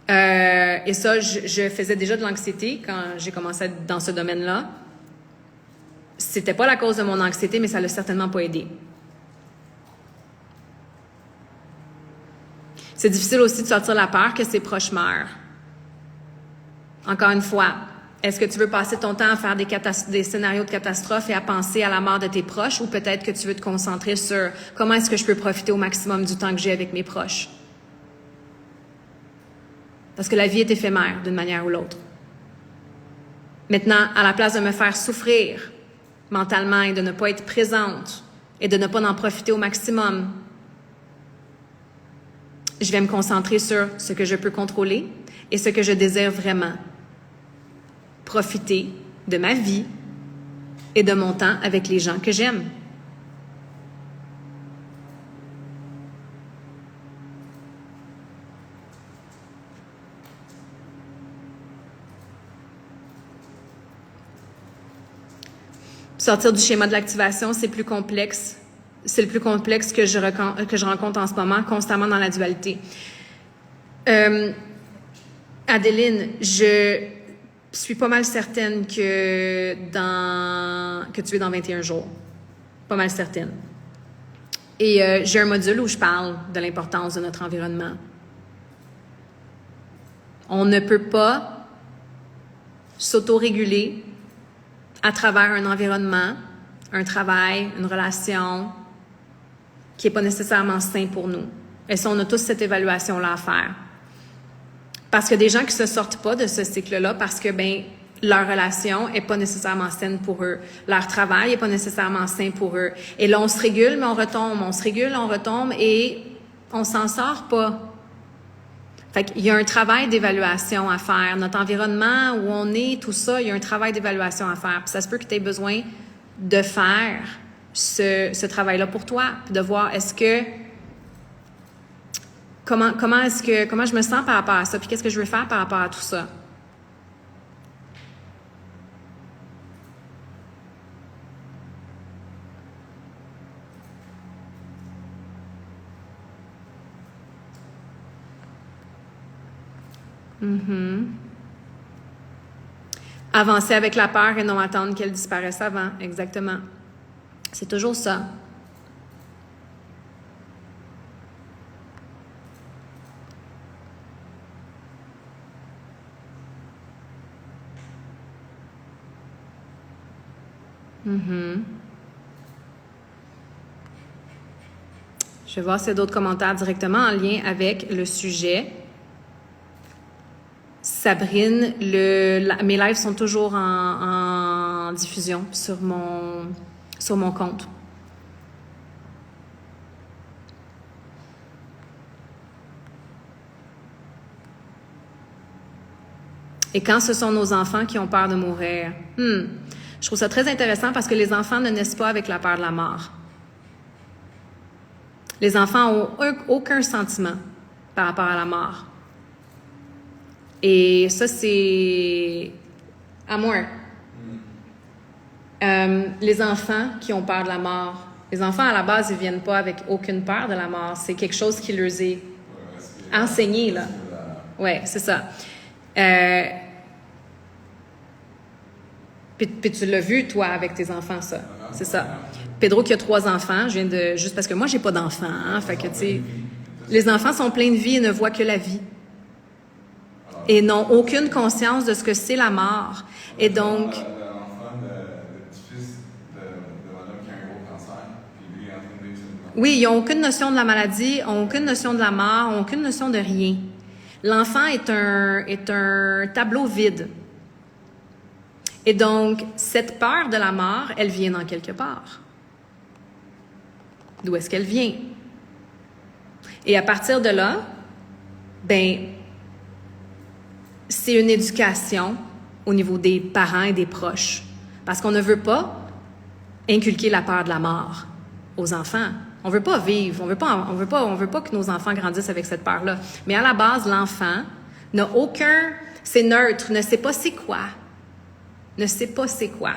Et ça, je faisais déjà de l'anxiété quand j'ai commencé à être dans ce domaine-là. C'était pas la cause de mon anxiété, mais ça l'a certainement pas aidé. C'est difficile aussi de sortir la peur que ses proches meurent. Encore une fois, est-ce que tu veux passer ton temps à faire des scénarios de catastrophe et à penser à la mort de tes proches, ou peut-être que tu veux te concentrer sur comment est-ce que je peux profiter au maximum du temps que j'ai avec mes proches? Parce que la vie est éphémère d'une manière ou l'autre. Maintenant, à la place de me faire souffrir mentalement et de ne pas être présente et de ne pas en profiter au maximum, je vais me concentrer sur ce que je peux contrôler et ce que je désire vraiment. Profiter de ma vie et de mon temps avec les gens que j'aime. Sortir du schéma de l'activation, c'est plus complexe. C'est le plus complexe que je rencontre en ce moment, constamment dans la dualité. Adeline, je suis pas mal certaine que tu es dans 21 jours. pas mal certaine. Et j'ai un module où je parle de l'importance de notre environnement. On ne peut pas s'autoréguler à travers un environnement, un travail, une relation qui n'est pas nécessairement sain pour nous. Et ça, on a tous cette évaluation-là à faire. Parce que des gens qui ne se sortent pas de ce cycle-là parce que, leur relation n'est pas nécessairement saine pour eux. Leur travail n'est pas nécessairement sain pour eux. Et là, on se régule, mais on retombe. On se régule, on retombe et on s'en sort pas. Fait qu'il y a un travail d'évaluation à faire. Notre environnement, où on est, tout ça, il y a un travail d'évaluation à faire. Puis ça se peut que tu aies besoin de faire ce travail-là pour toi. Puis de voir est-ce que comment je me sens par rapport à ça, puis qu'est-ce que je veux faire par rapport à tout ça. Avancer avec la peur et non attendre qu'elle disparaisse avant. Exactement. C'est toujours ça. Je vais voir s'il y a d'autres commentaires directement en lien avec le sujet. Sabrine, mes lives sont toujours en diffusion sur mon compte. Et quand ce sont nos enfants qui ont peur de mourir? Je trouve ça très intéressant parce que les enfants ne naissent pas avec la peur de la mort. Les enfants n'ont aucun sentiment par rapport à la mort. Et ça, c'est amour. Les enfants qui ont peur de la mort, les enfants, à la base, ils viennent pas avec aucune peur de la mort. C'est quelque chose qui leur est enseigné, là. Ouais, c'est ça. Puis tu l'as vu, toi, avec tes enfants, ça. C'est ça. Pedro qui a 3 enfants, juste parce que moi, j'ai pas d'enfants, hein, fait que, tu sais, les enfants sont pleins de vie et ne voient que la vie. Et n'ont aucune conscience de ce que c'est la mort. Et donc... Oui, ils n'ont aucune notion de la maladie, ils n'ont aucune notion de la mort, ils n'ont aucune notion de rien. L'enfant est un tableau vide. Et donc, cette peur de la mort, elle vient dans quelque part. D'où est-ce qu'elle vient? Et à partir de là, c'est une éducation au niveau des parents et des proches. Parce qu'on ne veut pas inculquer la peur de la mort aux enfants. On veut pas vivre, on veut pas que nos enfants grandissent avec cette peur-là. Mais à la base, l'enfant n'a aucun, c'est neutre, ne sait pas c'est quoi. Ne sait pas c'est quoi.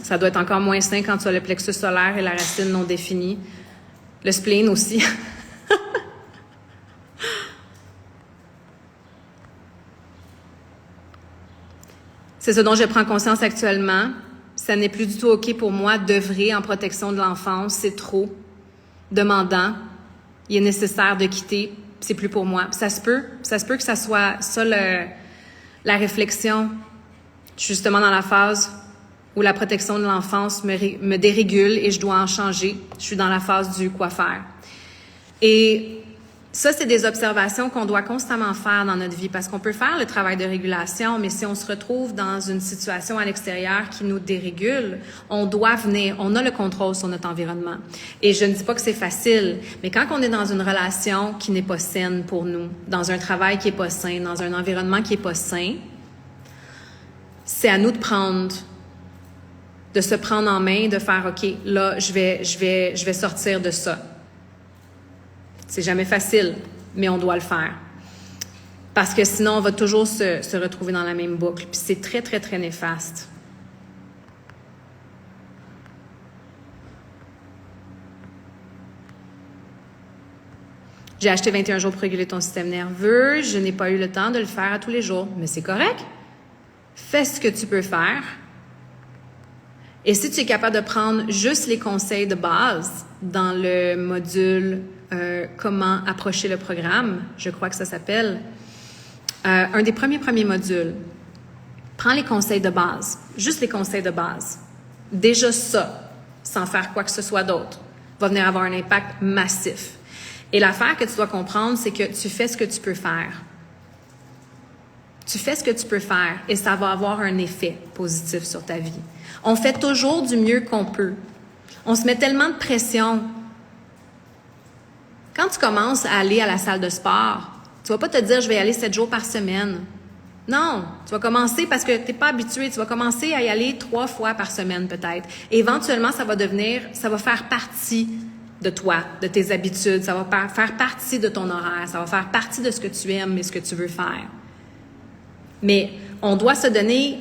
Ça doit être encore moins sain quand tu as le plexus solaire et la racine non définie. Le spleen aussi. C'est ce dont je prends conscience actuellement. Ça n'est plus du tout OK pour moi d'œuvrer en protection de l'enfance. C'est trop demandant. Il est nécessaire de quitter. C'est plus pour moi. Ça se peut que ça soit ça la réflexion. Je suis justement dans la phase où la protection de l'enfance me dérégule et je dois en changer. Je suis dans la phase du quoi faire. Et ça, c'est des observations qu'on doit constamment faire dans notre vie parce qu'on peut faire le travail de régulation, mais si on se retrouve dans une situation à l'extérieur qui nous dérégule, on a le contrôle sur notre environnement. Et je ne dis pas que c'est facile, mais quand on est dans une relation qui n'est pas saine pour nous, dans un travail qui n'est pas sain, dans un environnement qui n'est pas sain, c'est à nous de se prendre en main, de faire OK, là, je vais sortir de ça. C'est jamais facile, mais on doit le faire. Parce que sinon, on va toujours se retrouver dans la même boucle. Puis c'est très, très, très néfaste. J'ai acheté 21 jours pour réguler ton système nerveux. Je n'ai pas eu le temps de le faire à tous les jours. Mais c'est correct. Fais ce que tu peux faire. Et si tu es capable de prendre juste les conseils de base dans le module Comment approcher le programme, je crois que ça s'appelle, un des premiers modules, prends les conseils de base, juste les conseils de base. Déjà ça, sans faire quoi que ce soit d'autre, va venir avoir un impact massif. Et l'affaire que tu dois comprendre, c'est que tu fais ce que tu peux faire. Tu fais ce que tu peux faire et ça va avoir un effet positif sur ta vie. On fait toujours du mieux qu'on peut. On se met tellement de pression. Quand tu commences à aller à la salle de sport, tu vas pas te dire « je vais y aller 7 jours par semaine ». Non, tu vas commencer parce que tu n'es pas habitué. Tu vas commencer à y aller 3 fois par semaine peut-être. Et éventuellement, ça va faire partie de toi, de tes habitudes. Ça va faire partie de ton horaire. Ça va faire partie de ce que tu aimes et ce que tu veux faire. Mais on doit se donner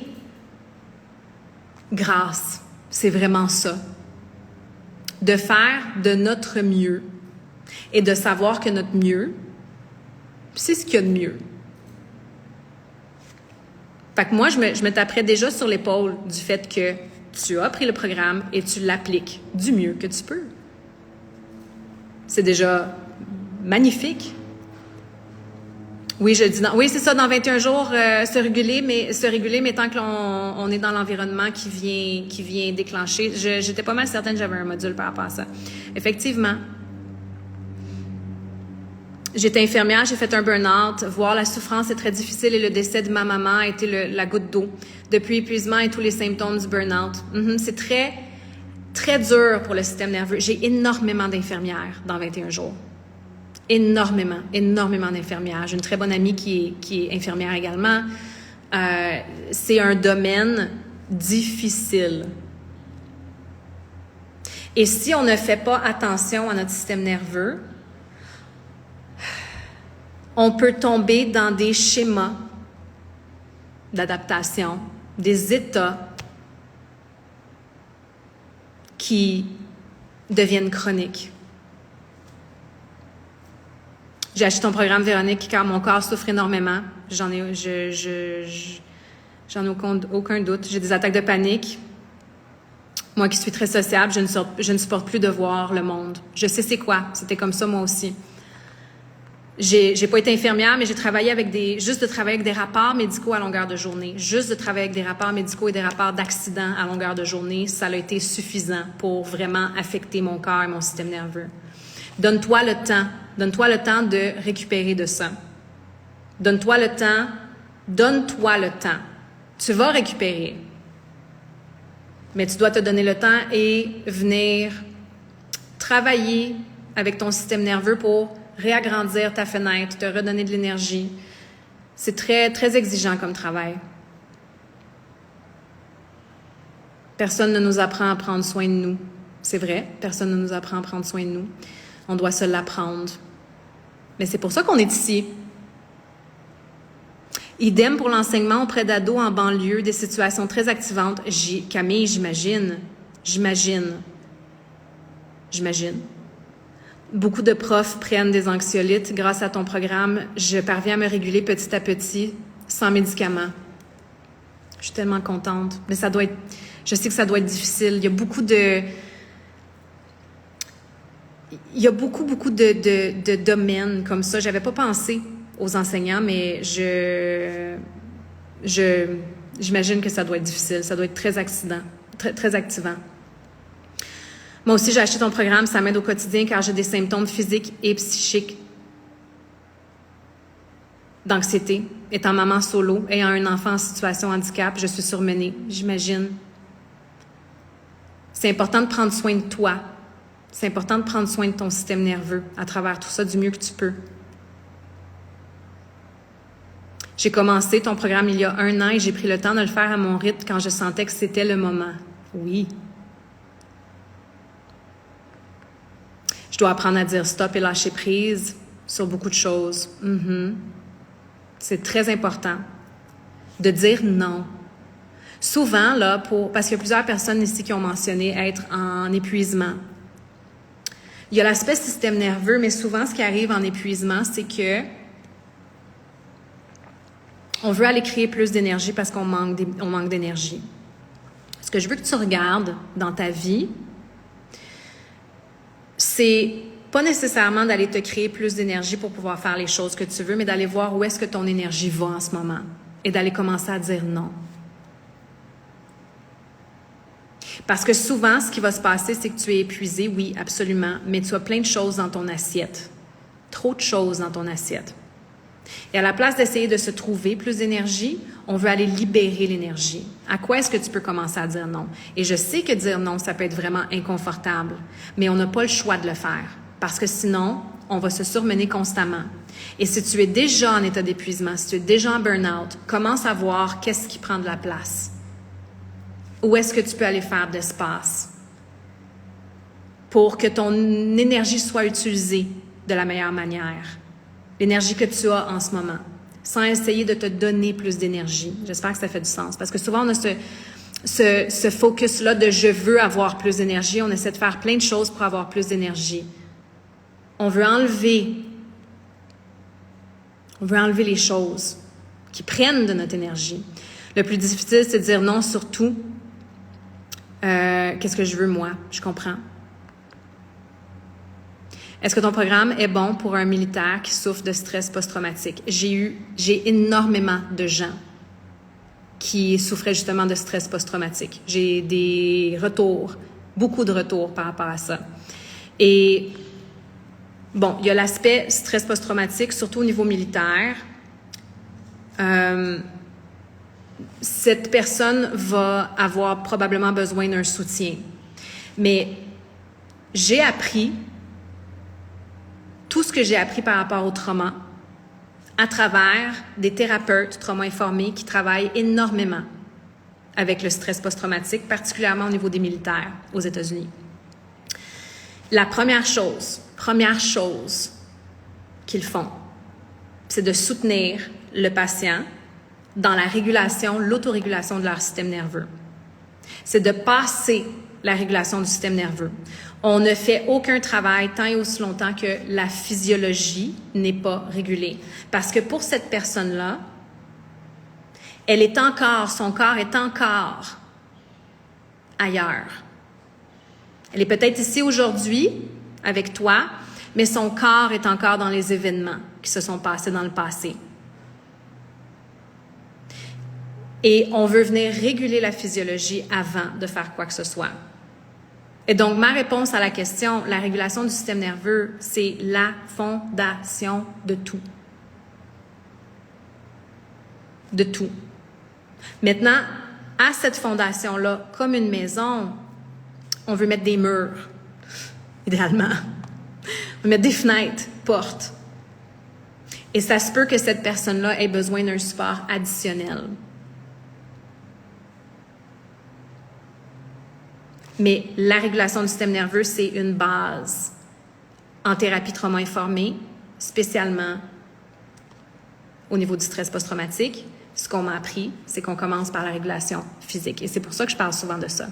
grâce. C'est vraiment ça. De faire de notre mieux et de savoir que notre mieux, c'est ce qu'il y a de mieux. Fait que moi, je me taperais déjà sur l'épaule du fait que tu as pris le programme et tu l'appliques du mieux que tu peux. C'est déjà magnifique. Oui, je dis oui, c'est ça, dans 21 jours, se réguler, mais tant que on est dans l'environnement qui vient déclencher. J'étais pas mal certaine que j'avais un module par rapport à ça. Effectivement. J'étais infirmière, j'ai fait un burn-out. Voir la souffrance est très difficile et le décès de ma maman a été la goutte d'eau. Depuis épuisement et tous les symptômes du burn-out. C'est très, très dur pour le système nerveux. J'ai énormément d'infirmières dans 21 jours. Énormément d'infirmières. J'ai une très bonne amie qui est infirmière également. C'est un domaine difficile. Et si on ne fait pas attention à notre système nerveux, on peut tomber dans des schémas d'adaptation, des états qui deviennent chroniques. J'ai acheté ton programme, Véronique, car mon corps souffre énormément. J'en ai aucun doute. J'ai des attaques de panique. Moi qui suis très sociable, je ne supporte plus de voir le monde. Je sais c'est quoi. C'était comme ça moi aussi. J'ai pas été infirmière, mais j'ai travaillé juste de travailler avec des rapports médicaux à longueur de journée. Juste de travailler avec des rapports médicaux et des rapports d'accidents à longueur de journée, ça a été suffisant pour vraiment affecter mon corps et mon système nerveux. Donne-toi le temps. Donne-toi le temps de récupérer de ça. Donne-toi le temps. Donne-toi le temps. Tu vas récupérer. Mais tu dois te donner le temps et venir travailler avec ton système nerveux pour réagrandir ta fenêtre, te redonner de l'énergie. C'est très, très exigeant comme travail. Personne ne nous apprend à prendre soin de nous. C'est vrai, personne ne nous apprend à prendre soin de nous. On doit se l'apprendre. Mais c'est pour ça qu'on est ici. Idem pour l'enseignement auprès d'ados en banlieue, des situations très activantes. Camille, j'imagine. Beaucoup de profs prennent des anxiolytes. Grâce à ton programme, je parviens à me réguler petit à petit, sans médicaments. Je suis tellement contente. Mais je sais que ça doit être difficile. Il y a beaucoup de domaines comme ça. J'avais pas pensé aux enseignants, mais j'imagine que ça doit être difficile. Ça doit être très activant. Moi aussi, j'ai acheté ton programme, ça m'aide au quotidien car j'ai des symptômes physiques et psychiques d'anxiété. Étant maman solo, ayant un enfant en situation de handicap, je suis surmenée, j'imagine. C'est important de prendre soin de toi. C'est important de prendre soin de ton système nerveux à travers tout ça du mieux que tu peux. J'ai commencé ton programme il y a 1 an et j'ai pris le temps de le faire à mon rythme quand je sentais que c'était le moment. Oui. Je dois apprendre à dire stop et lâcher prise sur beaucoup de choses. C'est très important de dire non. Souvent, là, parce qu'il y a plusieurs personnes ici qui ont mentionné être en épuisement. Il y a l'aspect système nerveux, mais souvent, ce qui arrive en épuisement, c'est que on veut aller créer plus d'énergie parce qu'on manque d'énergie. Ce que je veux que tu regardes dans ta vie, c'est pas nécessairement d'aller te créer plus d'énergie pour pouvoir faire les choses que tu veux, mais d'aller voir où est-ce que ton énergie va en ce moment et d'aller commencer à dire non. Parce que souvent, ce qui va se passer, c'est que tu es épuisé, oui, absolument, mais tu as plein de choses dans ton assiette. Trop de choses dans ton assiette. Et à la place d'essayer de se trouver plus d'énergie, on veut aller libérer l'énergie. À quoi est-ce que tu peux commencer à dire non? Et je sais que dire non, ça peut être vraiment inconfortable, mais on n'a pas le choix de le faire. Parce que sinon, on va se surmener constamment. Et si tu es déjà en état d'épuisement, si tu es déjà en burn-out, commence à voir qu'est-ce qui prend de la place. Où est-ce que tu peux aller faire de l'espace pour que ton énergie soit utilisée de la meilleure manière? L'énergie que tu as en ce moment, sans essayer de te donner plus d'énergie. J'espère que ça fait du sens. Parce que souvent, on a ce focus-là de « je veux avoir plus d'énergie ». On essaie de faire plein de choses pour avoir plus d'énergie. On veut enlever les choses qui prennent de notre énergie. Le plus difficile, c'est de dire non sur tout. Qu'est-ce que je veux, moi? Je comprends. Est-ce que ton programme est bon pour un militaire qui souffre de stress post-traumatique? J'ai énormément de gens qui souffraient justement de stress post-traumatique. J'ai des retours, beaucoup de retours par rapport à ça. Et bon, il y a l'aspect stress post-traumatique, surtout au niveau militaire. Cette personne va avoir probablement besoin d'un soutien. Mais j'ai appris tout ce que j'ai appris par rapport au trauma à travers des thérapeutes trauma-informés qui travaillent énormément avec le stress post-traumatique, particulièrement au niveau des militaires aux États-Unis. La première chose qu'ils font, c'est de soutenir le patient dans la régulation, l'autorégulation de leur système nerveux. C'est de passer la régulation du système nerveux. On ne fait aucun travail tant et aussi longtemps que la physiologie n'est pas régulée. Parce que pour cette personne-là, son corps est encore ailleurs. Elle est peut-être ici aujourd'hui avec toi, mais son corps est encore dans les événements qui se sont passés dans le passé. Et on veut venir réguler la physiologie avant de faire quoi que ce soit. Et donc, ma réponse à la question, la régulation du système nerveux, c'est la fondation de tout. De tout. Maintenant, à cette fondation-là, comme une maison, on veut mettre des murs, idéalement. On veut mettre des fenêtres, portes. Et ça se peut que cette personne-là ait besoin d'un support additionnel. Mais la régulation du système nerveux, c'est une base en thérapie trauma-informée, spécialement au niveau du stress post-traumatique. Ce qu'on m'a appris, c'est qu'on commence par la régulation physique. Et c'est pour ça que je parle souvent de ça.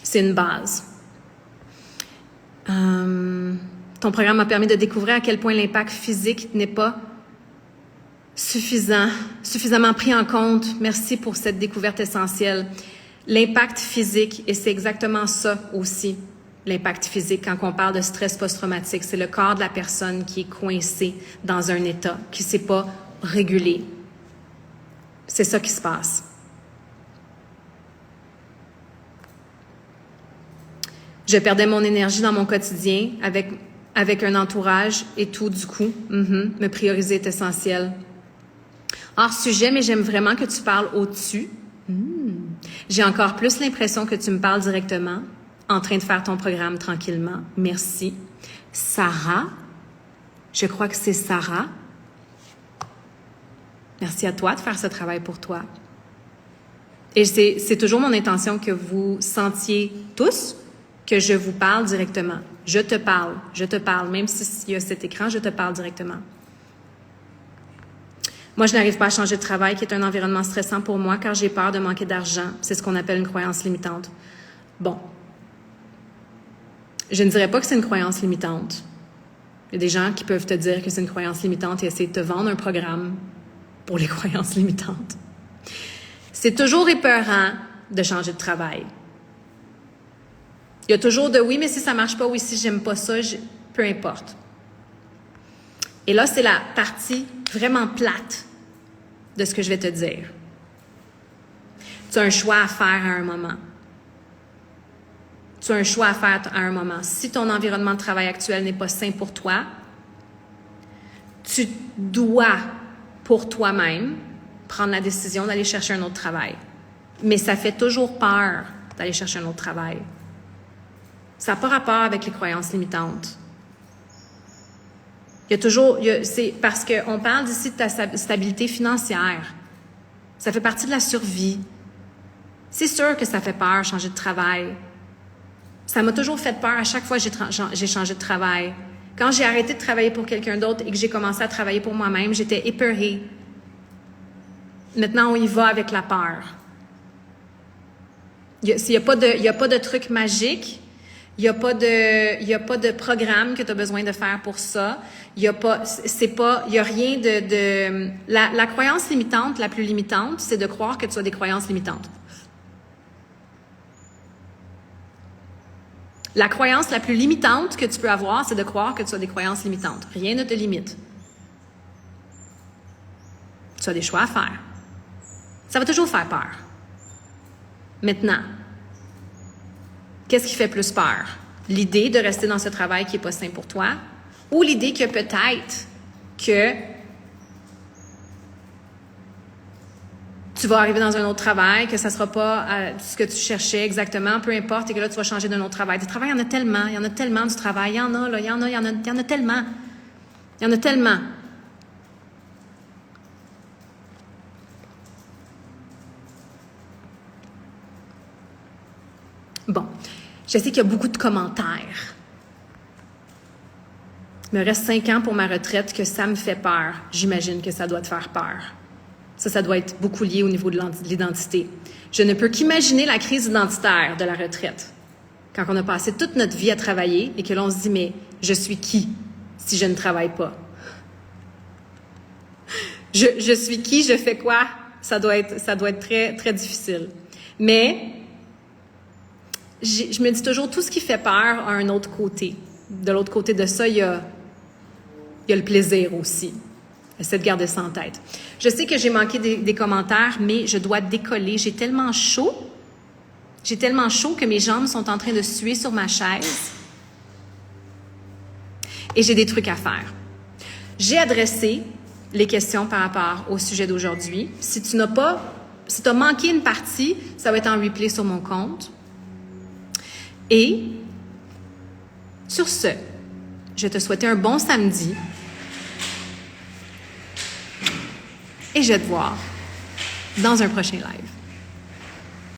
C'est une base. Ton programme m'a permis de découvrir à quel point l'impact physique n'est pas suffisamment pris en compte. Merci pour cette découverte essentielle. L'impact physique, et c'est exactement ça aussi, l'impact physique, quand on parle de stress post-traumatique, c'est le corps de la personne qui est coincé dans un état, qui ne s'est pas régulé. C'est ça qui se passe. Je perdais mon énergie dans mon quotidien avec un entourage et tout, du coup, me prioriser est essentiel. Hors sujet, mais j'aime vraiment que tu parles au-dessus. J'ai encore plus l'impression que tu me parles directement, en train de faire ton programme tranquillement. Merci. Sarah, je crois que c'est Sarah. Merci à toi de faire ce travail pour toi. Et c'est toujours mon intention que vous sentiez tous que je vous parle directement. Je te parle, même s'il y a cet écran, je te parle directement. Moi, je n'arrive pas à changer de travail, qui est un environnement stressant pour moi, car j'ai peur de manquer d'argent. C'est ce qu'on appelle une croyance limitante. Bon. Je ne dirais pas que c'est une croyance limitante. Il y a des gens qui peuvent te dire que c'est une croyance limitante et essayer de te vendre un programme pour les croyances limitantes. C'est toujours épeurant de changer de travail. Il y a toujours de « oui, mais si ça marche pas, oui, si j'aime pas ça, peu importe ». Et là, c'est la partie vraiment plate de ce que je vais te dire. Tu as un choix à faire à un moment. Tu as un choix à faire à un moment. Si ton environnement de travail actuel n'est pas sain pour toi, tu dois, pour toi-même, prendre la décision d'aller chercher un autre travail. Mais ça fait toujours peur d'aller chercher un autre travail. Ça n'a pas rapport avec les croyances limitantes. C'est parce qu'on parle ici de ta stabilité financière. Ça fait partie de la survie. C'est sûr que ça fait peur, changer de travail. Ça m'a toujours fait peur à chaque fois que j'ai changé de travail. Quand j'ai arrêté de travailler pour quelqu'un d'autre et que j'ai commencé à travailler pour moi-même, j'étais épeurée. Maintenant, on y va avec la peur. Il n'y a pas de truc magique. Il n'y a pas de programme que tu as besoin de faire pour ça. Il y a rien de la croyance limitante, la plus limitante, c'est de croire que tu as des croyances limitantes. La croyance la plus limitante que tu peux avoir, c'est de croire que tu as des croyances limitantes. Rien ne te limite. Tu as des choix à faire. Ça va toujours faire peur. Maintenant, qu'est-ce qui fait plus peur? L'idée de rester dans ce travail qui n'est pas sain pour toi ou l'idée que peut-être que tu vas arriver dans un autre travail, que ça ne sera pas ce que tu cherchais exactement, peu importe, et que là, tu vas changer d'un autre travail. Du travail, il y en a tellement du travail. Il y en a tellement. Il y en a tellement. Bon, je sais qu'il y a beaucoup de commentaires. Il me reste 5 ans pour ma retraite, que ça me fait peur. J'imagine que ça doit te faire peur. Ça doit être beaucoup lié au niveau de l'identité. Je ne peux qu'imaginer la crise identitaire de la retraite. Quand on a passé toute notre vie à travailler et que l'on se dit « mais je suis qui si je ne travaille pas? Je suis qui? Je fais quoi? » Ça doit être très, très difficile. Mais je me dis toujours, tout ce qui fait peur a un autre côté. De l'autre côté de ça, il y a le plaisir aussi. Essaie de garder ça en tête. Je sais que j'ai manqué des commentaires, mais je dois décoller. J'ai tellement chaud que mes jambes sont en train de suer sur ma chaise. Et j'ai des trucs à faire. J'ai adressé les questions par rapport au sujet d'aujourd'hui. Si tu as manqué une partie, ça va être en replay sur mon compte. Et sur ce, je vais te souhaiter un bon samedi. Et je vais te voir dans un prochain live.